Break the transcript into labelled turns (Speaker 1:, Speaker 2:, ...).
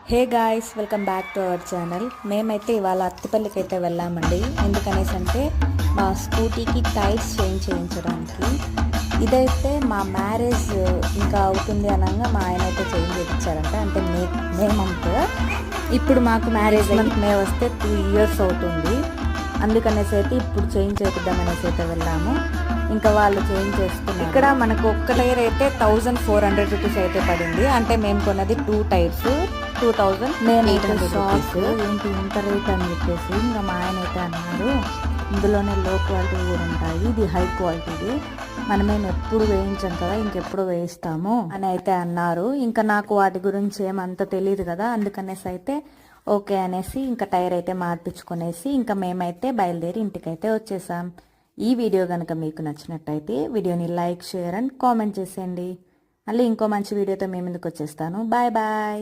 Speaker 1: Hey guys, welcome back to our channel. మేమైతే ఇవాళ అత్తిపల్లికి అయితే వెళ్ళామండి. ఎందుకనేసి అంటే మా స్కూటీకి టైర్స్ చేయించడానికి. ఇదైతే మా మ్యారేజ్ ఇంకా అవుతుంది అనగా మా ఆయన అయితే చేంజ్ చేయించారంట. అంటే మే మంత్. ఇప్పుడు మాకు మ్యారేజ్ మే వస్తే 2 years అవుతుంది. అందుకనేసి అయితే ఇప్పుడు చేంజ్ చేపిద్దామనేసి అయితే వెళ్ళాము. ఇంకా వాళ్ళు చేంజ్ చేసుకున్నారు. ఇక్కడ మనకు ఒక్క టైర్ అయితే 1400 రూపీస్ అయితే పడింది. అంటే మేము కొన్నది 2 టైర్స్ 2000. నేనైతే షాక్, ఏంటి ఇంత రేట్ అని చెప్పేసి. ఇంకా మా ఆయన అయితే అన్నారు, ఇందులోనే లో క్వాలిటీ కూడా ఉంటాయి, ఇది హై క్వాలిటీది, మనమేం ఎప్పుడు వేయించాం కదా, ఇంకెప్పుడు వేయిస్తాము అని అయితే అన్నారు. ఇంకా నాకు వాటి గురించి ఏమంత తెలియదు కదా, అందుకనేసి అయితే ఓకే అనేసి ఇంకా టైర్ అయితే మార్పించుకునేసి ఇంకా మేమైతే బయలుదేరి ఇంటికైతే వచ్చేసాం. ఈ వీడియో కనుక మీకు నచ్చినట్టయితే వీడియోని లైక్, షేర్ అండ్ కామెంట్ చేసేయండి. మళ్ళీ ఇంకో మంచి వీడియోతో మేము ముందుకు వచ్చేస్తాను. Bye bye.